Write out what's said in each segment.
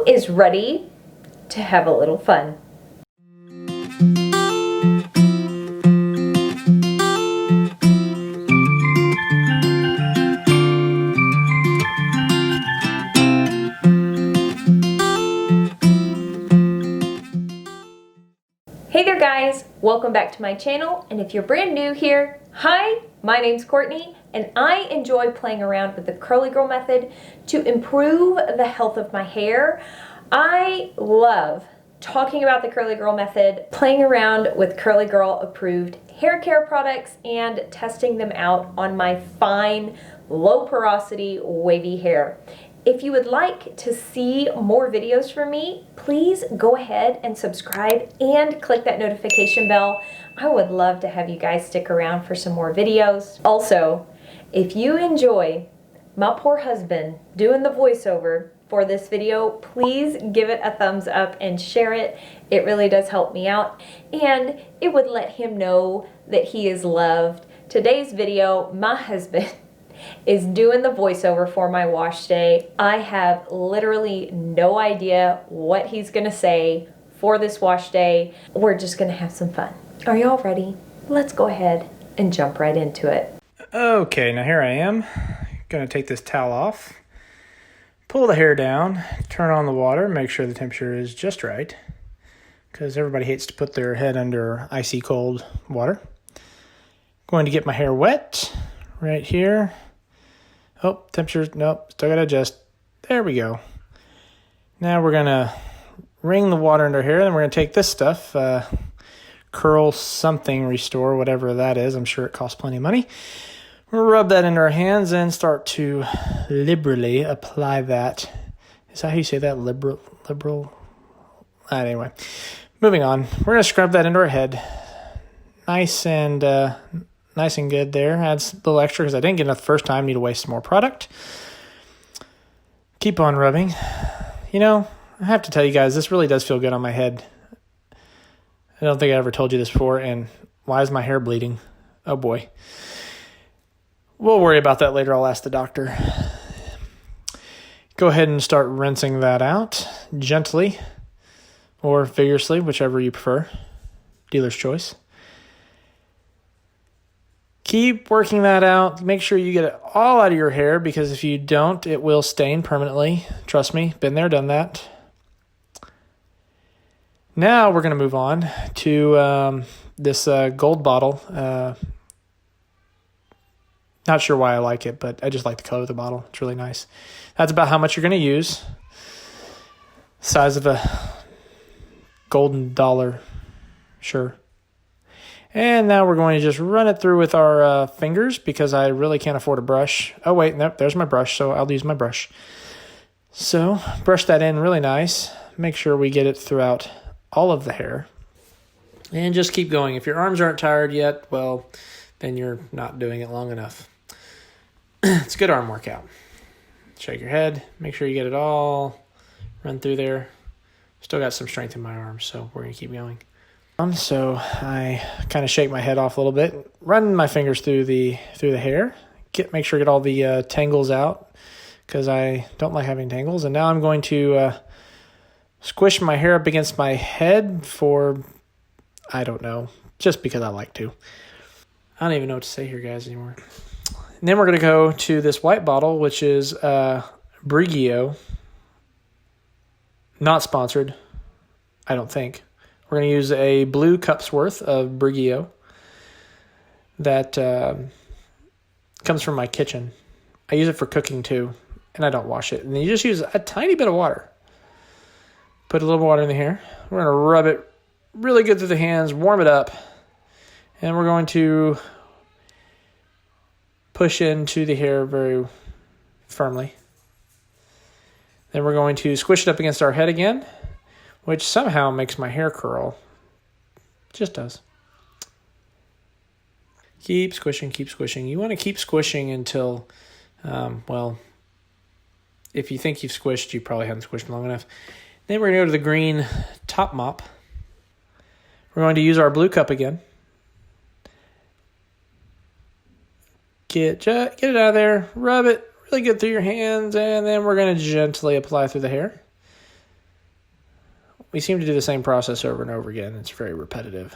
Who is ready to have a little fun? Hey there guys, welcome back to my channel, and if you're brand new here, hi, my name's Courtney, and I enjoy playing around with the curly girl method to improve the health of my hair. I love talking about the curly girl method, playing around with curly girl approved hair care products, and testing them out on my fine, low porosity, wavy hair. If you would like to see more videos from me, please go ahead and subscribe and click that notification bell. I would love to have you guys stick around for some more videos. Also, if you enjoy my poor husband doing the voiceover for this video, please give it a thumbs up and share it. It really does help me out, and it would let him know that he is loved. Today's video, my husband is doing the voiceover for my wash day. I have literally no idea what he's gonna say for this wash day. We're just gonna have some fun. Are y'all ready? Let's go ahead and jump right into it. Okay, now here I am. Gonna take this towel off, pull the hair down, turn on the water, make sure the temperature is just right, because everybody hates to put their head under icy cold water. Going to get my hair wet right here. Oh, temperature, nope, still gotta adjust. There we go. Now we're gonna wring the water into our hair, and we're gonna take this stuff, Curl Something Restore, whatever that is. I'm sure it costs plenty of money. We'll rub that into our hands and start to liberally apply that. Is that how you say that? Liberal? Anyway, moving on. We're gonna scrub that into our head. Nice and good there. Adds a little extra because I didn't get enough the first time. Need to waste some more product. Keep on rubbing. You know, I have to tell you guys, this really does feel good on my head. I don't think I ever told you this before. And why is my hair bleeding? Oh boy. We'll worry about that later. I'll ask the doctor. Go ahead and start rinsing that out gently or vigorously, whichever you prefer. Dealer's choice. Keep working that out. Make sure you get it all out of your hair, because if you don't, it will stain permanently. Trust me, been there, done that. Now we're going to move on to this gold bottle. Not sure why I like it, but I just like the color of the bottle. It's really nice. That's about how much you're going to use. Size of a golden dollar, sure. And now we're going to just run it through with our fingers, because I really can't afford a brush. Oh, wait, nope, there's my brush, so I'll use my brush. So brush that in really nice. Make sure we get it throughout all of the hair. And just keep going. If your arms aren't tired yet, well, then you're not doing it long enough. It's a good arm workout. Shake your head. Make sure you get it all run through there. Still got some strength in my arms, so we're going to keep going. So I kind of shake my head off a little bit, run my fingers through the hair, make sure I get all the tangles out, because I don't like having tangles. And now I'm going to squish my hair up against my head for, I don't know, just because I like to. I don't even know what to say here, guys, anymore. And then we're going to go to this white bottle, which is Brigio. Not sponsored, I don't think. We're going to use a blue cup's worth of Brigio that comes from my kitchen. I use it for cooking too, and I don't wash it. And then you just use a tiny bit of water. Put a little water in the hair. We're going to rub it really good through the hands, warm it up, and we're going to push into the hair very firmly. Then we're going to squish it up against our head again, which somehow makes my hair curl. Just does. Keep squishing, keep squishing. You want to keep squishing until, well, if you think you've squished, you probably haven't squished long enough. Then we're going to go to the green top mop. We're going to use our blue cup again. Get it out of there, rub it really good through your hands, and then we're going to gently apply through the hair. we seem to do the same process over and over again. It's very repetitive.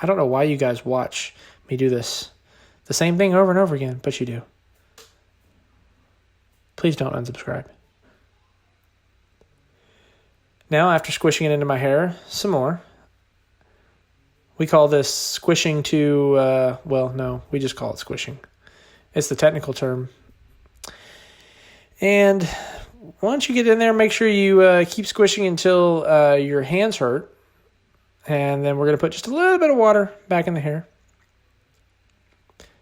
I don't know why you guys watch me do this, the same thing over and over again, but you do. Please don't unsubscribe. Now, after squishing it into my hair some more, we call this squishing to, well, no, we just call it squishing. It's the technical term. And once you get in there, make sure you keep squishing until your hands hurt. And then we're going to put just a little bit of water back in the hair.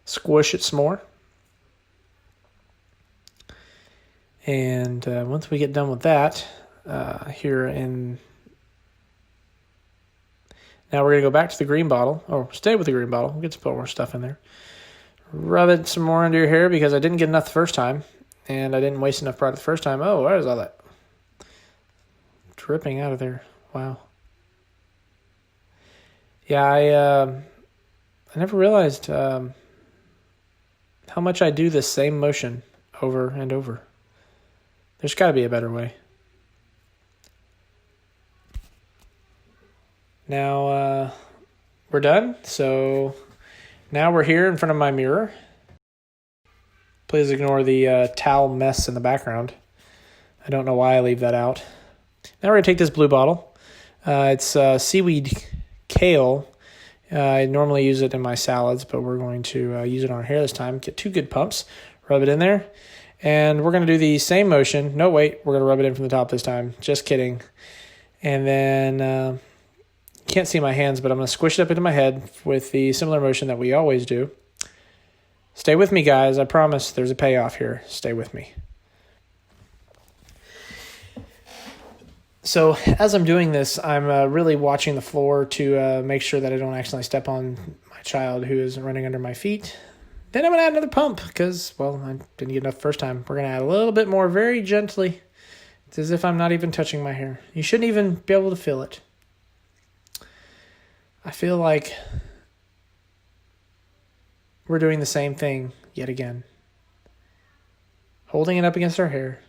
Squish it some more. And once we get done with that, now we're going to go back to the green bottle, or stay with the green bottle. We'll get some more stuff in there. Rub it some more under your hair because I didn't get enough the first time, and I didn't waste enough product the first time. Oh, where is all that dripping out of there? Wow. Yeah, I never realized how much I do this same motion over and over. There's got to be a better way. Now, we're done. So now we're here in front of my mirror. Please ignore the towel mess in the background. I don't know why I leave that out. Now we're going to take this blue bottle. It's seaweed kale. I normally use it in my salads, but we're going to use it on our hair this time. Get 2 good pumps. Rub it in there. And we're going to do the same motion. No, wait. We're going to rub it in from the top this time. Just kidding. And then... can't see my hands, but I'm going to squish it up into my head with the similar motion that we always do. Stay with me, guys. I promise there's a payoff here. Stay with me. So as I'm doing this, I'm really watching the floor to make sure that I don't accidentally step on my child who is running under my feet. Then I'm going to add another pump because, well, I didn't get enough the first time. We're going to add a little bit more very gently. It's as if I'm not even touching my hair. You shouldn't even be able to feel it. I feel like we're doing the same thing yet again. Holding it up against our hair.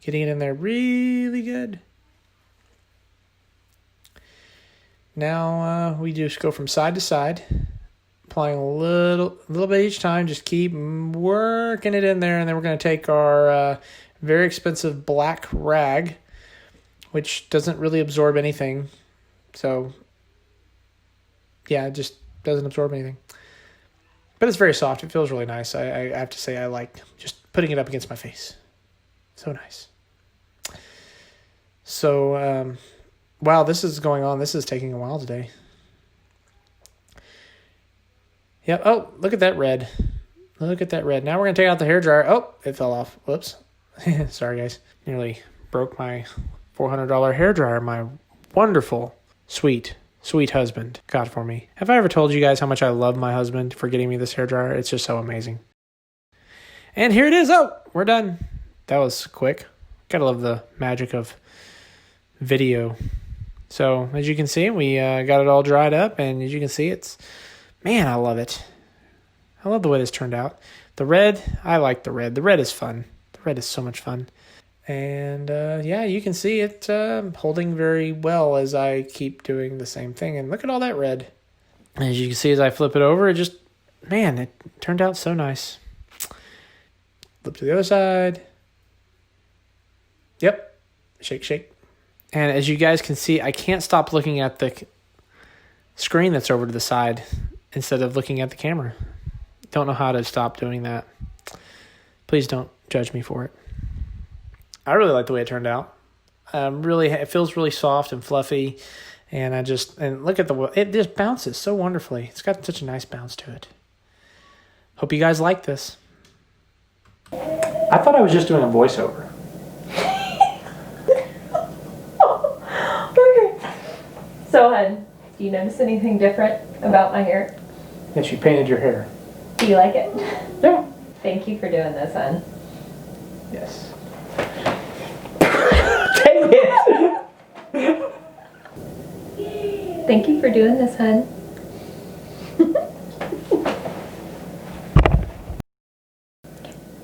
Getting it in there really good. Now we just go from side to side. Applying a little bit each time. Just keep working it in there. And then we're going to take our very expensive black rag, which doesn't really absorb anything. So... yeah, it just doesn't absorb anything. But it's very soft. It feels really nice. I have to say I like just putting it up against my face. So nice. So, wow, this is going on. This is taking a while today. Yep. Oh, look at that red. Look at that red. Now we're going to take out the hairdryer. Oh, it fell off. Whoops. Sorry, guys. Nearly broke my $400 hairdryer. My wonderful, sweet husband got for me. Have I ever told you guys how much I love my husband for getting me this hairdryer? It's just so amazing. And here it is. Oh, we're done. That was quick. Gotta love the magic of video. So as you can see, we got it all dried up, and as you can see, man, I love it. I love the way this turned out. The red, I like the red. The red is fun. The red is so much fun. And, yeah, you can see it holding very well as I keep doing the same thing. And look at all that red. As you can see, as I flip it over, it turned out so nice. Flip to the other side. Yep. Shake, shake. And as you guys can see, I can't stop looking at the screen that's over to the side instead of looking at the camera. Don't know how to stop doing that. Please don't judge me for it. I really like the way it turned out. It feels really soft and fluffy, and look at it just bounces so wonderfully. It's got such a nice bounce to it. Hope you guys like this. I thought I was just doing a voiceover. Okay. So, hon, do you notice anything different about my hair? Yes, you painted your hair. Do you like it? Yeah. Thank you for doing this, hon. Yes. Dang it! Thank you for doing this, hon.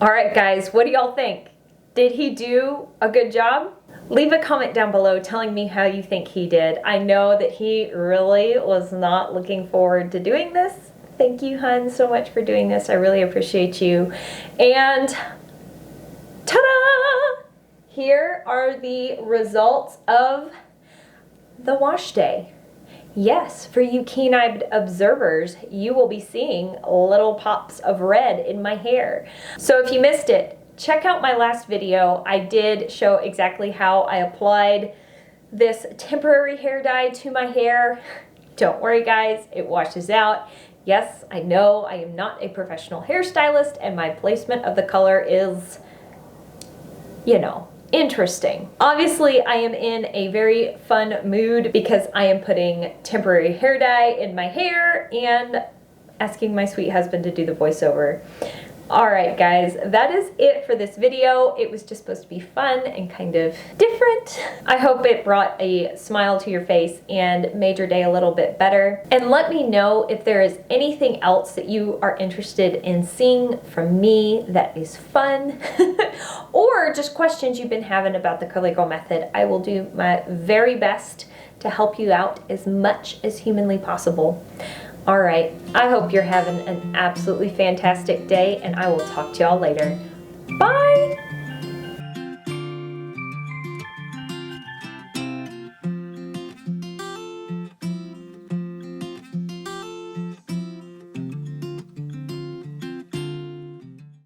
All right, guys, what do y'all think? Did he do a good job? Leave a comment down below telling me how you think he did. I know that he really was not looking forward to doing this. Thank you, hun, so much for doing this. I really appreciate you. And ta-da! Here are the results of the wash day. Yes, for you keen-eyed observers, you will be seeing little pops of red in my hair. So if you missed it, check out my last video. I did show exactly how I applied this temporary hair dye to my hair. Don't worry guys, it washes out. Yes, I know I am not a professional hairstylist and my placement of the color is, you know, interesting. Obviously, I am in a very fun mood because I am putting temporary hair dye in my hair and asking my sweet husband to do the voiceover. Alright guys, that is it for this video. It was just supposed to be fun and kind of different. I hope it brought a smile to your face and made your day a little bit better. And let me know if there is anything else that you are interested in seeing from me that is fun or just questions you've been having about the Curly Girl method. I will do my very best to help you out as much as humanly possible. All right, I hope you're having an absolutely fantastic day, and I will talk to y'all later. Bye!